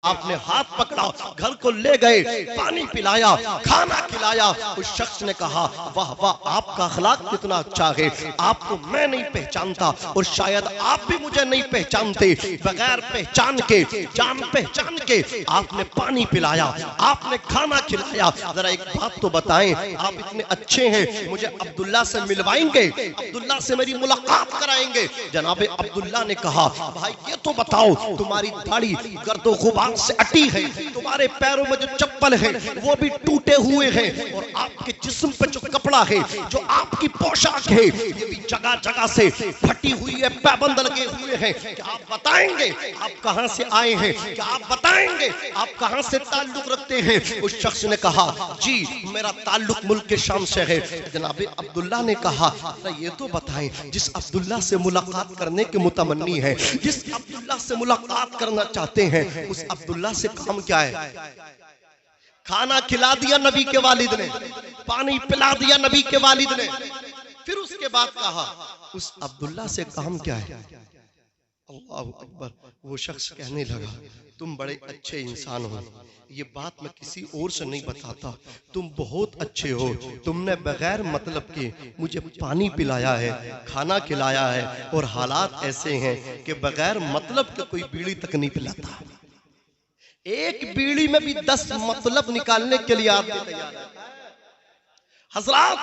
آپ نے ہاتھ پکڑا، گھر کو لے گئے، پانی پلایا، کھانا کھلایا۔ اس شخص نے کہا واہ واہ آپ کا اخلاق کتنا اچھا ہے، آپ کو میں نہیں پہچانتا اور شاید آپ بھی مجھے نہیں پہچانتے۔ بغیر پہچان کے، جان پہچان کے آپ نے پانی پلایا، آپ نے کھانا کھلایا۔ ذرا ایک بات تو بتائیں، آپ اتنے اچھے ہیں، مجھے عبداللہ سے ملوائیں گے، عبداللہ سے میری ملاقات کرائیں گے؟ جناب عبداللہ نے کہا بھائی یہ تو بتاؤ تمہاری داڑھی گرد و غبار سے اٹی ہے، تمہارے پیروں میں جو چپل ہے وہ بھی ٹوٹے ہوئے ہیں، اور آپ کے جسم پہ جو کپڑا ہے، جو آپ کی پوشاک ہے، یہ بھی جگہ جگہ سے پھٹی ہوئی ہے، پیبند لگے ہوئے ہیں۔ کیا آپ بتائیں گے آپ کہاں سے آئے ہیں؟ کیا آپ بتائیں گے آپ کہاں سے تعلق رکھتے ہیں؟ اس شخص نے کہا جی میرا تعلق ملک شام سے ہے۔ جناب عبداللہ نے کہا یہ تو بتائیں جس عبداللہ سے ملاقات کرنے کے متمنی ہیں، جس عبداللہ سے ملاقات کرنا چاہتے ہیں، اس عبداللہ سے کام کیا ہے؟ کھانا کھلا دیا نبی کے والد نے، پانی پلا دیا نبی کے والد نے، پھر اس کے بعد کہا اس عبداللہ سے کام کیا ہے؟ اللہ اکبر۔ وہ شخص کہنے لگا تم بڑے اچھے انسان ہو، یہ بات میں کسی اور سے نہیں بتاتا، تم بہت اچھے ہو، تم نے بغیر مطلب کے مجھے پانی پلایا ہے، کھانا کھلایا ہے، اور حالات ایسے ہیں کہ بغیر مطلب کے کوئی بیڑی تک نہیں پلاتا۔ ایک بیڑی میں بھی 10 مطلب نکالنے کے لیے آپ تیار ہیں۔ حضرات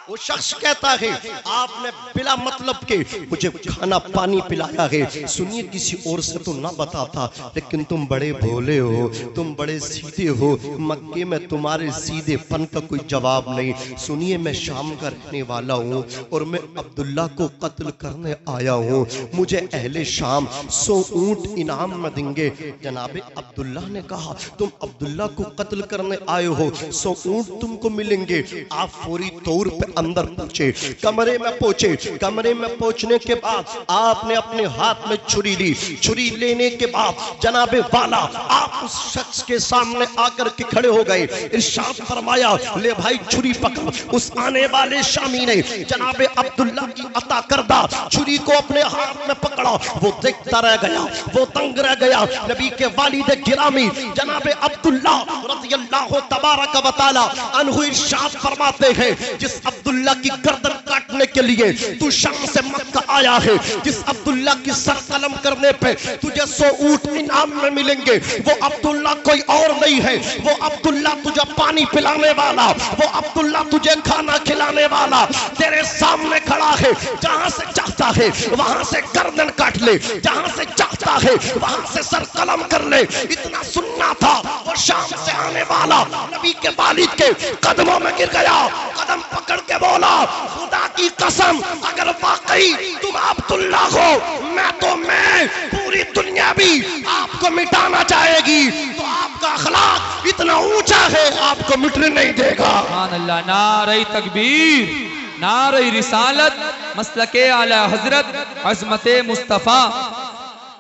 وہ شخص کہتا ہے آپ نے بلا مطلب کے مجھے کھانا پانی پلایا ہے، سنیے کسی اور سے تو نہ بتاتا، لیکن تم بڑے بھولے ہو، تم بڑے سیدھے ہو، مکے میں تمہارے سیدھے پن کا کوئی جواب نہیں۔ سنیے میں شام کا رہنے والا ہوں اور میں عبداللہ کو قتل کرنے آیا ہوں، مجھے اہل شام 100 اونٹ انعام میں دیں گے۔ جناب عبداللہ نے کہا تم عبداللہ کو قتل کرنے آئے ہو، 100 اونٹ تم کو ملیں گے۔ آپ فوری طور پہ اندر پہنچے، کمرے میں پہنچے، کمرے میں پہنچنے کے بعد آپ نے اپنے ہاتھ میں چھری لی، چھری لینے کے بعد جناب والا آپ اس شخص کے سامنے آ کر کے کھڑے ہو گئے، ارشاد فرمایا لے بھائی چھری پکڑ۔ اس آنے والے شامی نے جناب عبداللہ کی عطا کردہ چھری کو اپنے ہاتھ میں پکڑا، وہ دیکھتا رہ گیا، وہ تنگ رہ گیا۔ نبی کے والد گرامی جناب عبداللہ رضی اللہ تبارک و تعالی عنہ ارشاد فرماتے ہیں جس عبداللہ کی گردن کاٹنے کے لیے تو شام سے مکہ آیا ہے، جس عبداللہ کی سر قلم کرنے پہ تجھے 100 اونٹ انعام میں ملیں گے، وہ عبداللہ کوئی اور نہیں ہے، وہ عبداللہ تجھے پانی پلانے والا، وہ عبداللہ تجھے کھانا کھلانے والا تیرے سامنے کھڑا ہے۔ جہاں سے چاہتا ہے وہاں سے گردن کاٹ لے، جہاں سے چاہتا ہے وہاں سے سر قلم کر لے۔ اتنا سننا تھا، وہ شام سے آنے والا نبی کے والد کے قدموں میں گر گیا، قدم پکڑ کے بولا خدا کی قسم اگر واقعی تم عبداللہ ہو میں پوری دنیا بھی آپ کو مٹانا چاہے گی، تو آپ کا اخلاق اتنا اونچا ہے آپ کو مٹنے نہیں دے گا۔ سبحان اللہ، نعرہ تکبیر، نعرہ رسالت، مسلک اعلی حضرت، عظمت مصطفیٰ،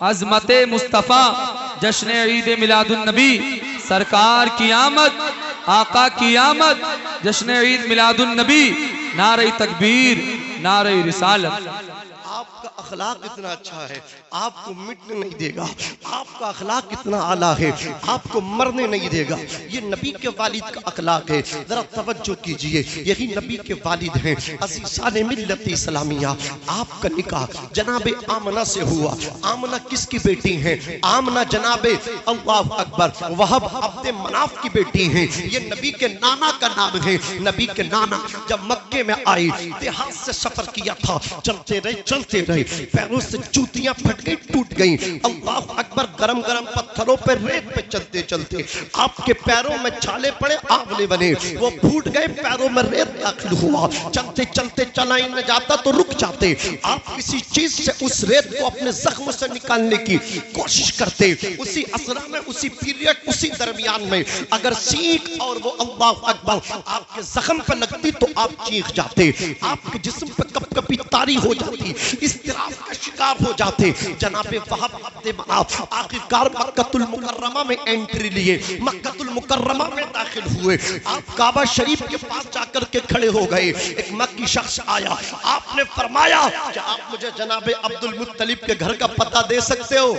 عظمت مصطفیٰ، جشن عید میلاد النبی، سرکار کی آمد، آقا کی آمد، جشن عید میلاد النبی، نعرہ تکبیر، نعرہ رسالت۔ آپ کا اخلاق اتنا اچھا ہے آپ کو مٹنے نہیں دے گا، آپ کا اخلاق اتنا اعلیٰ ہے آپ کو مرنے نہیں دے گا۔ یہ نبی کے والد کا اخلاق ہے، ذرا توجہ کیجئے، یہی نبی کے والد ہیں عزیزان ملت اسلامیہ۔ آپ کا نکاح جناب آمنہ سے ہوا۔ آمنہ کس کی بیٹی ہیں؟ آمنہ جناب اللہ اکبر وہب عبد مناف کی بیٹی ہیں۔ یہ نبی کے نانا کا نام ہے۔ نبی کے نانا جب مکے میں آئی دیہات سے سفر کیا تھا، چلتے رہے پیروں سے جوتیاں پھٹ گئی، ٹوٹ گئیں۔ اللہ اکبر، گرم گرم پتھروں پہ ریت پہ چلتے چلتے آپ کے پیروں میں چھالے پڑے، آولے بنے، وہ پھوٹ گئے، پیروں میں ریت داخل ہوا۔ چلتے چلتے چلائیں نہ جاتا تو رک جاتے، آپ کسی چیز سے اس ریت کو اپنے زخم سے نکالنے کی کوشش کرتے۔ اسی اسرا میں، اسی پیریڈ، اسی درمیان میں اگر سینک اور وہ اللہ اکبر آپ کے زخم پہ لگتی تو آپ چیخ جاتے، آپ کے جسم پہ کپ کپی تاری ہو جاتی، اضطراب کا شکار ہو جاتے۔ جناب وہب عبد مناف آخرکار مکہ المکرمہ میں انٹری لیے، مکہ المکرمہ میں داخل ہوئے۔ آپ کعبہ شریف کے پاس جا کر کے کھڑے ہو گئے، ایک مکی شخص آیا، آپ نے فرمایا کہ آپ مجھے جناب عبد المطلب کے گھر کا پتہ دے سکتے ہو؟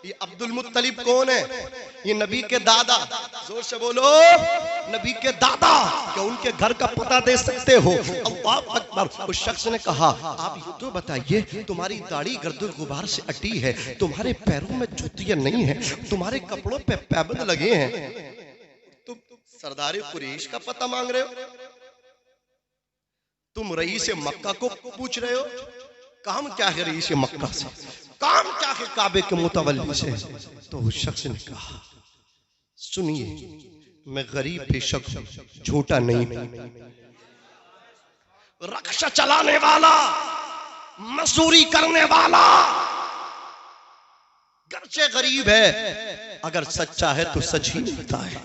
یہ عبد المطلب کون ہے؟ یہ نبی کے دادا، زور سے بولو، نبی کے دادا، کیا ان کے گھر کا پتہ دے سکتے ہو؟ اللہ اکبر۔ اس شخص نے کہا آپ یہ تو بتائیے، تمہاری داڑھی گرد و غبار سے اٹی ہے، تمہارے پیروں میں جوتیاں نہیں ہیں، تمہارے کپڑوں پہ پابند لگے ہیں، تم سردار قریش کا پتہ مانگ رہے ہو؟ تم رئیس مکہ کو پوچھ رہے ہو؟ کام کیا ہے رئیس مکہ سے؟ کام کیا ہے کعبے کے متولی سے؟ تو اس شخص نے کہا سنیے، میں غریب بے شک جھوٹا نہیں، رکشہ چلانے والا، مزدوری کرنے والا، گرچہ غریب ہے اگر سچا ہے تو سچ ہی ملتا ہے،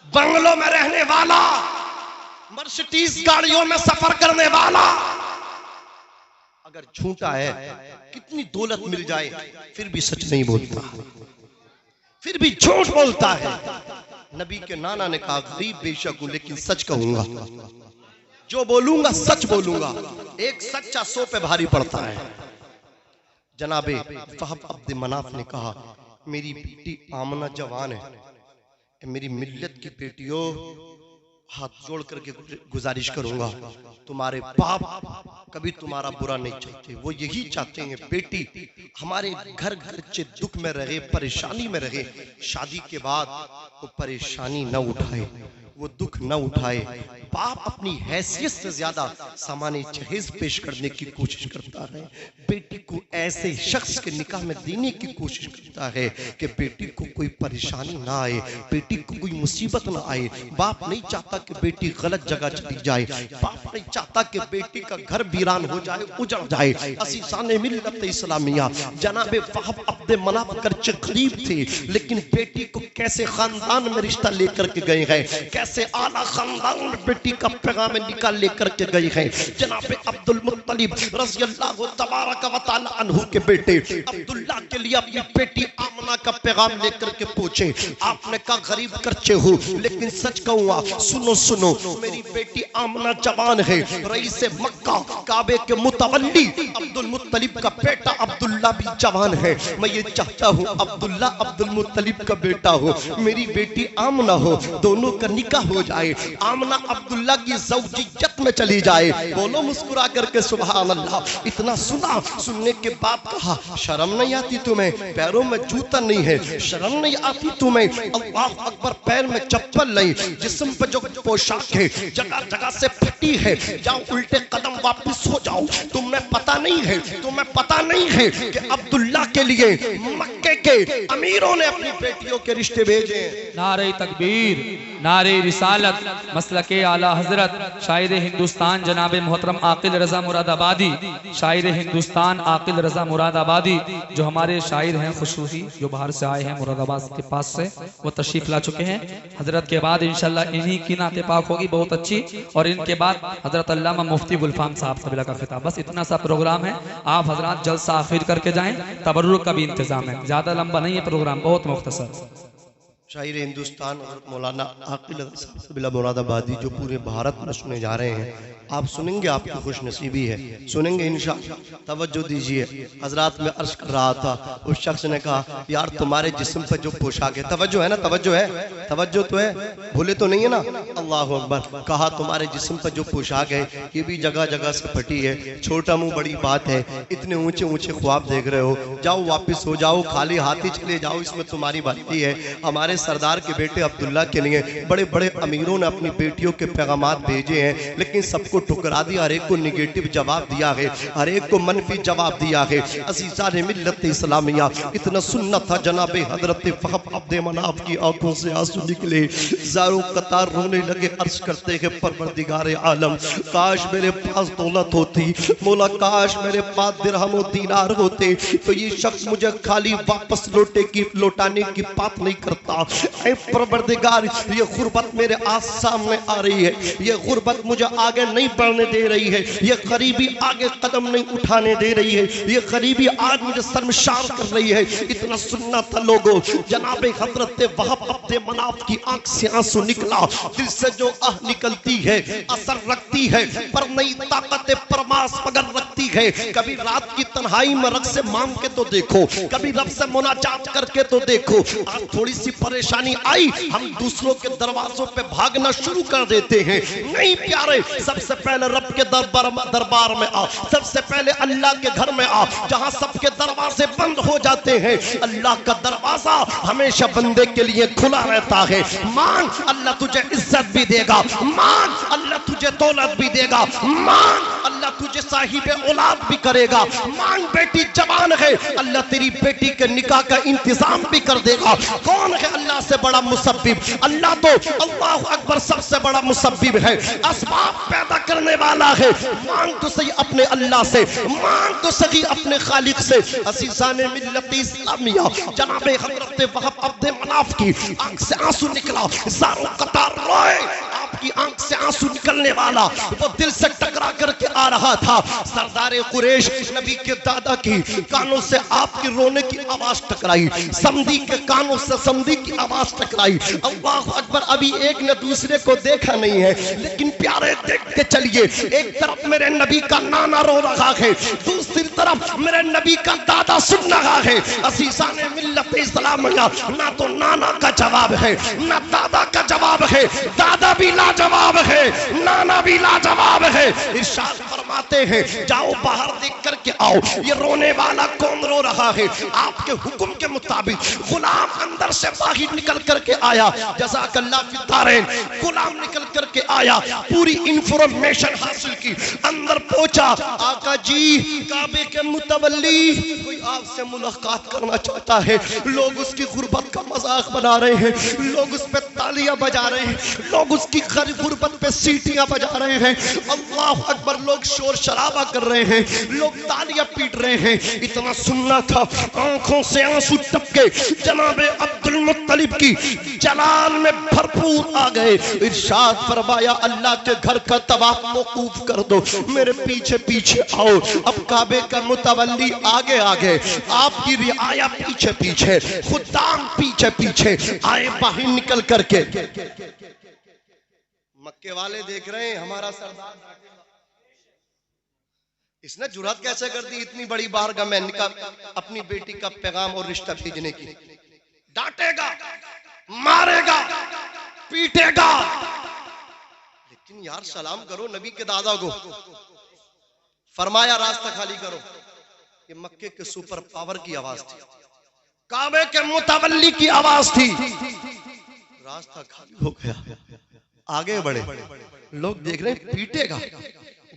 بنگلوں میں رہنے والا، مرسڈیز گاڑیوں میں سفر کرنے والا اگر جھوٹا ہے، کتنی دولت مل جائے پھر بھی سچ نہیں بولتا، پھر بھی جھوٹ بولتا ہے۔ نبی کے نانا نے کہا غریب بے شک ہوں لیکن سچ کہوں گا، جو بولوں گا سچ بولوں گا، ایک سچا 100 پہ بھاری پڑتا ہے۔ جناب فہد عبد مناف نے کہا میری بیٹی آمنہ جوان ہے، میری ملت کی بیٹیوں ہاتھ جوڑ کر کے گزارش کروں گا، تمہارے باپ کبھی تمہارا برا نہیں چاہتے، وہ یہی چاہتے ہیں بیٹی ہمارے گھر گھر دکھ میں رہے، پریشانی میں رہے، شادی کے بعد وہ پریشانی نہ اٹھائے، وہ دکھ نہ اٹھائے۔ باپ اپنی حیثیت سے زیادہ سامان جہیز پیش کرنے کی کوشش کرتا ہے، بیٹی کو ایسے شخص کے نکاح میں دینے کی کوشش کرتا ہے کہ بیٹی کو کوئی پریشانی نہ آئے، بیٹی کو کوئی مصیبت نہ آئے۔ باپ نہیں چاہتا کہ بیٹی غلط جگہ چلی جائے، باپ نہیں چاہتا کہ بیٹی کا گھر ویران ہو جائے، اجڑ جائے۔ عزیزان ملت اسلامیہ، جناب فہد عبد مناف گرچہ غریب تھے لیکن بیٹی کو کیسے خاندان میں رشتہ لے کر کے گئے ہیں، کیسے اعلیٰ خاندان میں بیٹی کا پیغام نکال لے کر کے گئی ہے۔ جناب عبد المطلب رضی اللہ تبارک و تعالی عنہ کے بیٹے عبداللہ کے لیے اپنی بیٹی آمنہ کا پیغام لے کر کے پوچھے۔ آپ نے کہا غریب کرچے ہو لیکن سچ کہوں، سنو سنو، میری بیٹی آمنہ جوان ہے، رئیس مکہ کعبے کے متولی عبد المطلب کا بیٹا عبداللہ بھی جوان ہے، میں یہ چاہتا ہوں عبداللہ عبد المطلب کا بیٹا ہو، میری بیٹی آمنہ ہو، دونوں کا نکاح ہو جائے، آمنہ عبداللہ کی زوجیت میں چلی جائے۔ بولو مسکرا کر کے سبحان اللہ۔ اتنا سنا، سننے کے بعد کہا شرم نہیں آتی تمہیں؟ پیروں میں جوتا نہیں ہے، شرم نہیں آتی تمہیں؟ اللہ اکبر، پیر میں چپل نہیں، جسم پہ جو پوشاک ہے جگہ جگہ سے پھٹی ہے، جاؤ الٹے قدم واپس ہو جاؤ۔ تمہیں پتہ نہیں ہے، تمہیں پتہ نہیں ہے کہ عبداللہ کے لیے مکے کے امیروں نے اپنی بیٹیوں کے رشتے بھیجے۔ نعرہ تکبیر، نعرہ رسالت، مسلک اعلیٰ حضرت شاعر ہندوستان جناب محترم عاقل رضا مراد آبادی، شاعر ہندوستان عاقل رضا مراد آبادی جو ہمارے شاعر ہیں خصوصی، جو باہر سے آئے ہیں مراد آباد کے پاس سے، وہ تشریف لا چکے ہیں۔ حضرت کے بعد انشاءاللہ انہی کی نعت پاک ہوگی بہت اچھی، اور ان کے بعد حضرت علامہ مفتی گلفام صاحب قبلہ کا خطاب۔ بس اتنا سا پروگرام ہے، آپ حضرات جلسہ آخر کر کے جائیں، تبرک کا بھی انتظام ہے، زیادہ لمبا نہیں ہے پروگرام، بہت مختصر۔ شاعر ہندوستان مولانا عاقل رضا مراد آبادی جو پورے بھارت میں سنے جا رہے ہیں، آپ سنیں گے، آپ کی خوش نصیبی ہے، سنیں گے انشاءاللہ۔ توجہ دیجئے، حضرات میں عرض کر رہا تھا، اس شخص نے کہا یار تمہارے جسم پہ جو پوشاک ہے، توجہ ہے نا، توجہ ہے، توجہ تو ہے، بھولے تو نہیں ہے نا؟ اللہ اکبر۔ کہا تمہارے جسم پہ جو پوشاک ہے یہ بھی جگہ جگہ سے پھٹی ہے، چھوٹا منہ بڑی بات ہے، اتنے اونچے اونچے خواب دیکھ رہے ہو، جاؤ واپس ہو جاؤ، خالی ہاتھی چلے جاؤ، اس میں تمہاری بھلائی ہے۔ ہمارے سردار کے بیٹے عبداللہ کے لیے بڑے بڑے امیروں نے اپنی بیٹیوں کے پیغامات بھیجے ہیں، لیکن سب کو ٹھکرا دیا، ہر ایک کو نیگیٹو جواب دیا ہے، ہر ایک کو منفی جواب دیا ہے۔ عزیزان ملت اسلامیہ، اتنا سننا تھا جناب حضرت فہد عبد مناف کی آنکھوں سے آنسو نکلے، زاروں قطار رونے لگے، عرض کرتے ہیں پروردگار عالم کاش میرے پاس دولت ہوتی، مولا کاش میرے پاس درہم و دینار ہوتے تو یہ شخص مجھے خالی واپس لوٹانے کی بات نہیں کرتا، اے پروردگار یہ غربت میرے سامنے آ رہی ہے، یہ غربت مجھے آگے نہیں بڑھنے دے رہی ہے، یہ غریبی آگے قدم نہیں اٹھانے دے رہی ہے، یہ غریبی آج مجھے شرمشار کر رہی ہے۔ اتنا سننا تھا لوگوں، جناب حضرت وہب عبد مناف کی آنکھ سے آنسو نکلا، دل سے جو نکلتی ہے اثر رکھتی ہے، پر نئی طاقت پرماس مگر رکھتی ہے۔ کبھی رات کی تنہائی میں رب سے مانگ کے تو دیکھو، کبھی رب سے مناجات کر کے تو دیکھو۔ آج تھوڑی سی پریشانی آئی، ہم دوسروں کے دروازوں پہ بھاگنا شروع کر دیتے ہیں۔ نہیں پیارے، سب سے پہلے رب کے دربار میں آ، سب سے پہلے اللہ کے گھر میں آ، جہاں سب کے دروازے بند ہو جاتے ہیں اللہ کا دروازہ ہمیشہ بندے کے لیے کھلا رہتا ہے۔ مانگ، اللہ تجھے عزت بھی دے گا، مانگ اللہ تجھے دولت بھی دے گا، مانگ اللہ تجھے صاحب اولاد بھی کرے گا، مانگ بیٹی جوان ہے اللہ تیری بیٹی کے نکاح کا انتظام بھی کر دے گا۔ کون ہے اللہ سے بڑا مسبب؟ اللہ تو اللہ اکبر سب سے بڑا مسبب ہے، اسباب پیدا کرنے والا ہے۔ مانگ تو صحیح اپنے اللہ سے، مانگ تو صحیح اپنے خالق سے۔ عزیزان ملت اسلامیہ، جناب حضرت وہب عبد مناف کی آنکھ سے آنسو نکلا، زاروں قطار روئے۔ آپ کی آنکھ سے آنسو نکلنے والا وہ دل سے ٹکرا کر کے آ رہا تھا۔ سردار قریش نبی کے دادا کی کانوں سے آپ کی رونے کی آواز ٹکرائی، سمدی کے کانوں سے سمدی کی آواز ٹکرائی۔ اللہ اکبر، ابھی ایک نے دوسرے کو دیکھا نہیں ہے، لیکن پیارے دیکھ کے چلیے، ایک طرف میرے نبی کا نانا رو رہا ہے، دوسری طرف میرے نبی کا دادا سن رہا ہے۔ عزیزان ملت اسلامیہ، نہ تو نانا کا جواب ہے نہ دادا کا جواب ہے، دادا بھی لاجواب ہے، نانا بھی لاجواب ہے۔ ارشاد فرماتے ہیں جاؤ باہر دیکھ کر کے آؤ، یہ رونے والا کون رو رہا ہے؟ آپ کے حکم کے مطابق غلام اندر سے باہر نکل کر کے آیا، جزاک اللہ فی الدارین، غلام نکل کر کے آیا، پوری انفارمیشن حاصل کی، اندر پہنچا، آقا جی کعبے کے متولی کوئی آپ سے ملاقات کرنا چاہتا ہے۔ لوگ اس کی غربت کا مذاق بنا رہے ہیں، لوگ اس پہ تالیاں بجا رہے ہیں، لوگ اس کی غربت پہ سیٹیاں بجا رہے ہیں، اللہ اکبر، لوگ شور شرابہ کر رہے ہیں، لوگ تالیاں پیٹ رہے ہیں۔ اتنا سننا تھا، آنکھوں سے آنسو ٹپکے جناب عبد المطلب کی جلال میں بھرپور آ گئے۔ ارشاد فرمایا اللہ کے گھر کا طواف موقوف کر دو، میرے پیچھے پیچھے آؤ۔ اب کعبے کا متولی آگے آگے، آپ کی رعایا پیچھے پیچھے، خدام پیچھے پیچھے آئے باہر نکل کر کے۔ مکے والے دیکھ رہے ہیں ہمارا سردار، اس نے جرات کیسے کر دی اتنی بڑی بارگاہ میں اپنی بیٹی کا پیغام اور رشتہ بھیجنے کی؟ ڈانٹے گا، مارے گا، پیٹے گا، لیکن یار سلام کرو نبی کے دادا کو۔ فرمایا راستہ خالی کرو۔ یہ مکے کے سپر پاور کی آواز تھی، کعبے کے متولی کی آواز تھی۔ راستہ خالی ہو گیا، آگے بڑھے، لوگ دیکھ رہے ہیں پیٹے گا،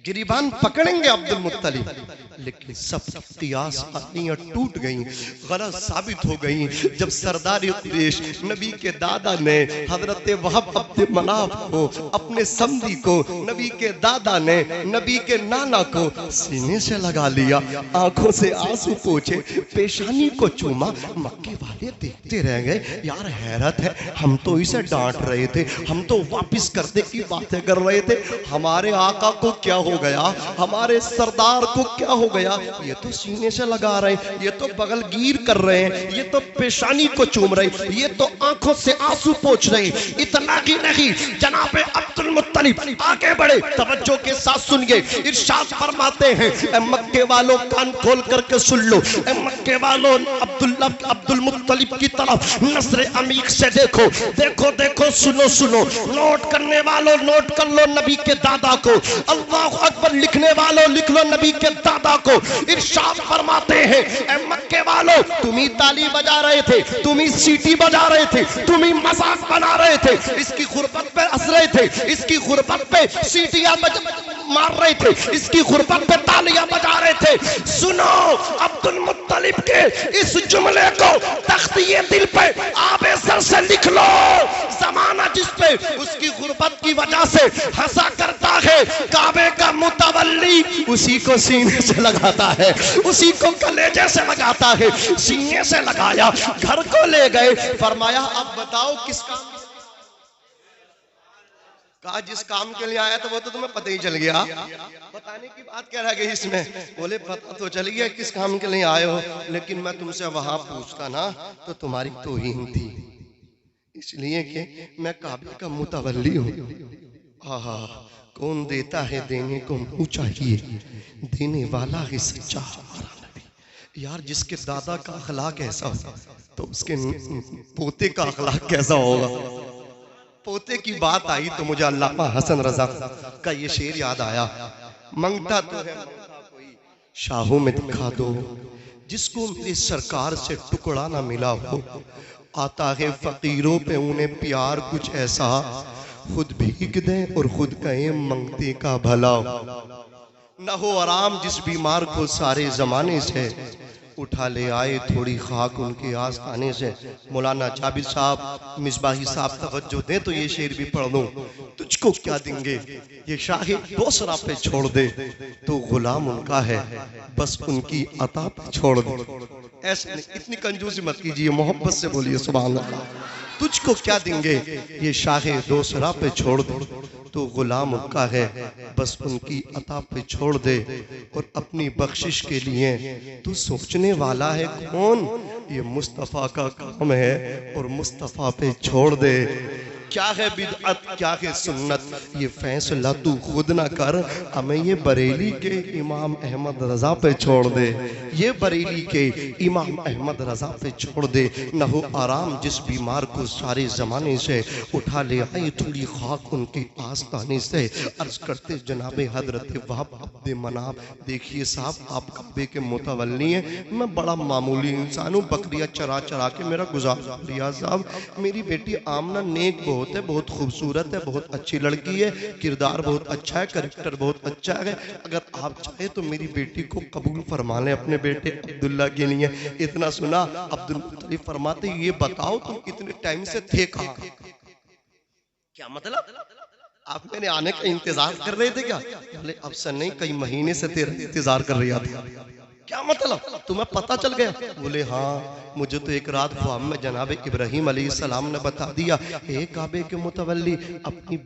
گریبان پکڑیں گے عبد المطلب، لیکن سب قیاس آتیاں ٹوٹ گئیں، غلط ثابت ہو گئیں۔ جب سردار قریش نبی کے دادا نے حضرت وہب عبد مناف کو، اپنے سمدی کو، نبی کے دادا نے نبی کے نانا کو سینے سے لگا لیا، آنکھوں سے آنسو پوچھے، پیشانی کو چوما، مکے والے دیکھتے رہ گئے۔ یار حیرت ہے، ہم تو اسے ڈانٹ رہے تھے، ہم تو واپس کرنے کی باتیں کر رہے تھے، ہمارے آقا کو کیا ہو گیا، ہمارے سردار کو کیا ہو گیا؟ یہ تو سینے سے لگا رہے ہیں، یہ تو بغل گیر کر رہے ہیں، یہ تو پیشانی کو چوم رہے ہیں، یہ تو آنکھوں سے آنسو پوچھ رہے ہیں۔ اتنا ہی نہیں، جناب عبد المطلب آگے بڑھے، توجہ کے ساتھ سنیے، ارشاد فرماتے ہیں اے مکے والوں کان کھول کر کے سن لو، اے مکے والوں عبد المطلب کی طرف نظر عمیق سے دیکھو، دیکھو دیکھو، سنو سنو، نوٹ کرنے والوں نوٹ کر لو نبی کے دادا کو، اللہ اکبر، لکھنے والوں لکھ لو نبی کے دادا کو۔ ارشاد فرماتے ہیں اے مکے والوں، تم ہی تالی بجا رہے تھے، تم ہی سیٹی بجا رہے تھے، تم ہی مذاق بنا رہے تھے، اس کی غربت پہ ہنس رہے تھے، اس کی غربت پہ سیٹیاں مار رہے تھے، اس کی غربت پہ تالیاں بجا رہے تھے۔ سنو عبد المطلب کے اس جملے کو تختی دل پہ آب دفتر سے لکھ لو، زمانہ جس پہ اس کی غربت کی وجہ سے ہنسا کرتا ہے، کعبے کا متولی اسی کو سینے سے لگاتا ہے، اسی کو کلیجے سے لگاتا ہے، سینے سے لگایا، گھر کو لے گئے، فرمایا اب بتاؤ کس کام، کہا جس کام کے لیے آیا تو وہ تو تمہیں پتہ ہی چل گیا، بتانے کی بات کیا رہ گئی اس میں؟ بولے پتہ تو چل گیا کس کام کے لیے آئے ہو، لیکن میں تم سے وہاں پوچھتا نا تو تمہاری توہین تھی، اس لیے کہ میں کعبے کا متولی ہوں۔ کون دیتا ہے دینے کو منہ چاہیے، دینے والا ہے سچا ہمارا نبی۔ یار جس کے دادا کا اخلاق ایسا ہو تو اس کے پوتے کا اخلاق کیسا ہوگا؟ پوتے کی بات آئی تو مجھے علامہ حسن رضا کا یہ شعر یاد آیا، منگتا تو ہے منگتا کوئی شاہوں میں دکھا دو، جس کو میرے سرکار سے ٹکڑا نہ ملا ہو، آتا ہے فقیروں پہ انہیں پیار کچھ ایسا، خود بھیگ دیں اور خود کہیں منگتے کا بھلا ہو، نہ ہو آرام جس بیمار کو سارے زمانے سے، اٹھا لے آئے تھوڑی خاک ان کے آستانے سے۔ مولانا جابر صاحب مصباحی صاحب توجہ دیں تو یہ شعر بھی پڑھ دوں، تجھ کو کیا دیں گے یہ شاہ دوسرا پہ چھوڑ دے، تو غلام ان کا ہے بس ان کی عطا پہ چھوڑ دے۔ ایسے اتنی کنجوسی مت کیجئے، محبت سے بولیے سبحان اللہ۔ تجھ کو کیا دیں گے یہ شاہ دوسرا پہ چھوڑ دے، تو غلام ان کا ہے بس ان کی عطا پہ چھوڑ دے، اور اپنی بخشش کے لیے تو سوچنے والا ہے کون، یہ مصطفیٰ کا کام ہے اور مصطفیٰ پہ چھوڑ دے۔ کیا ہے بدعت کیا ہے سنت یہ فیصلہ تو خود نہ کر، ہمیں یہ بریلی کے امام احمد رضا پہ چھوڑ دے، یہ بریلی کے امام احمد رضا پہ چھوڑ دے، نہ ہو آرام جس بیمار کو سارے زمانے سے، اٹھا لے آئی تھوڑی خاک ان کے آستانے سے۔ عرض کرتے جناب حضرت وہب عبد مناف، دیکھیے صاحب آپ کعبے کے متولی ہیں، میں بڑا معمولی انسان ہوں، بکریاں چرا چرا کے میرا گزارا ریاض صاحب، میری بیٹی آمنہ نیک بہت ہے، بہت خوبصورت ہے، بہت اچھی لڑکی ہے، کردار بہت اچھا ہے، کریکٹر بہت اچھا ہے، اگر آپ چاہے تو میری بیٹی کو قبول فرما لیں اپنے بیٹے عبداللہ کے لیے۔ اتنا سنا عبدالمطلب فرماتے یہ بتاؤ تم اتنے ٹائم سے تھے کہاں؟ کیا مطلب؟ آپ میرے آنے کا انتظار کر رہے تھے کیا؟ بولے اب سے نہیں، کئی مہینے سے تیرا انتظار کر رہا تھا۔ کیا مطلب تمہیں پتہ چل گیا؟ بولے ہاں مجھے تو ایک رات خواب میں جناب ابراہیم علیہ السلام نے بتا دیا، اے کعبے کے متولی اپنی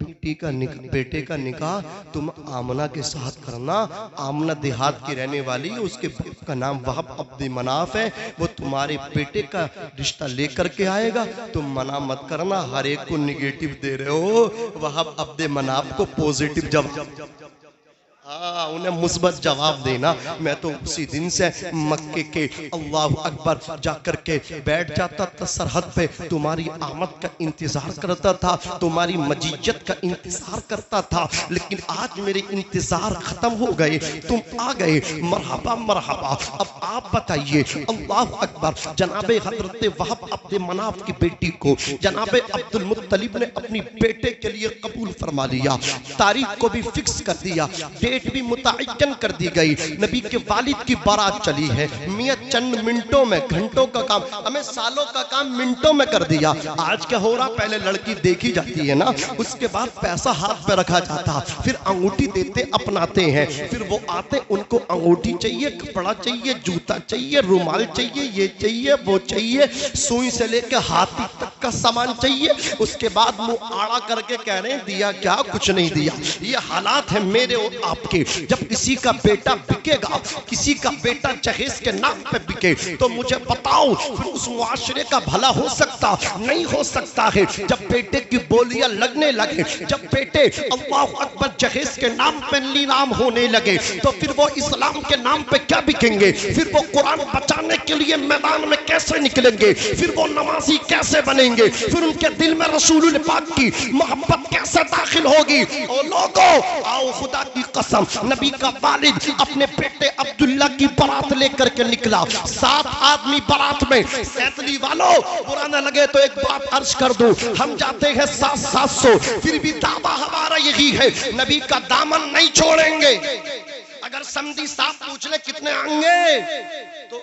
بیٹے کا نکاح تم آمنہ کے ساتھ کرنا، آمنہ دیہات کی رہنے والی، اس کے باپ کا نام وہب عبد مناف ہے، وہ تمہارے بیٹے کا رشتہ لے کر کے آئے گا، تم منع مت کرنا، ہر ایک کو نگیٹو دے رہے ہو، وہب عبد مناف کو پوزیٹو جواب، انہیں مثبت جواب دینا۔ میں تو اسی دن سے مکے کے اللہ اکبر جا کر کے بیٹھ جاتا تھا سرحد پہ، تمہاری آمد کا انتظار کرتا تھا، تمہاری مجیت کا انتظار کرتا تھا، لیکن آج میرے انتظار ختم ہو گئے، تم آ گئے، مرحبا مرحبا۔ اب آپ بتائیے اللہ اکبر، جناب حضرت وہب عبد مناف کی بیٹی کو جناب عبدالمطلب نے اپنی بیٹے کے لیے قبول فرما لیا، تاریخ کو بھی فکس کر دیا، ڈیٹ بھی متعین کر دی گئی، نبی کے والد کی بارات چلی ہے، میاں چند منٹوں میں، گھنٹوں کا کام ہمیں سالوں کا کام منٹوں میں کر دیا۔ آج کیا ہو رہا، پہلے لڑکی دیکھی جاتی ہے نا، اس کے بعد پیسہ ہاتھ پہ رکھا جاتا، پھر انگوٹھی دیتے اپناتے ہیں، پھر وہ آتے ان کو انگوٹھی چاہیے، کپڑا چاہیے، جوتا چاہیے، رومال چاہیے، یہ چاہیے وہ چاہیے، سوئی سے لے کے ہاتھی تک کا سامان چاہیے، اس کے بعد منہ آڑا کر کے کہہ رہے ہیں دیا کیا، کچھ نہیں دیا۔ یہ حالات ہیں میرے اور آپ کے، جب کسی کا بیٹا بکے گا، کسی کا بیٹا جہیز کے نام پہ بکے تو مجھے بتاؤ پھر اس معاشرے کا بھلا ہو سکتا نہیں ہو سکتا ہے؟ جب بیٹے کی بولیاں لگنے لگے، جب بیٹے اللہ اکبر جہیز کے نام پہ نیلام ہونے لگے تو پھر وہ اسلام کے نام پہ کیا بکیں گے؟ پھر وہ قرآن بچانے کے لیے میدان میں کیسے نکلیں گے؟ پھر وہ نمازی کیسے بنیں گے؟ پھر ان کے دل میں رسول پاک کی محبت کیسے داخل ہوگی؟ او لوگو آؤ خدا کی قسم، نبی کا والد اپنے بیٹے عبداللہ کی برات لے کر کے نکلا، 7 آدمی برات میں، سیتلی والوں برا نہ لگے تو ایک بات عرض کر دوں، ہم جاتے ہیں 700 پھر بھی دعویٰ ہمارا یہی ہے، نبی کا دامن نہیں چھوڑیں گے۔ اگر سمدھی صاحب پوچھ لے کتنے آئیں گے تو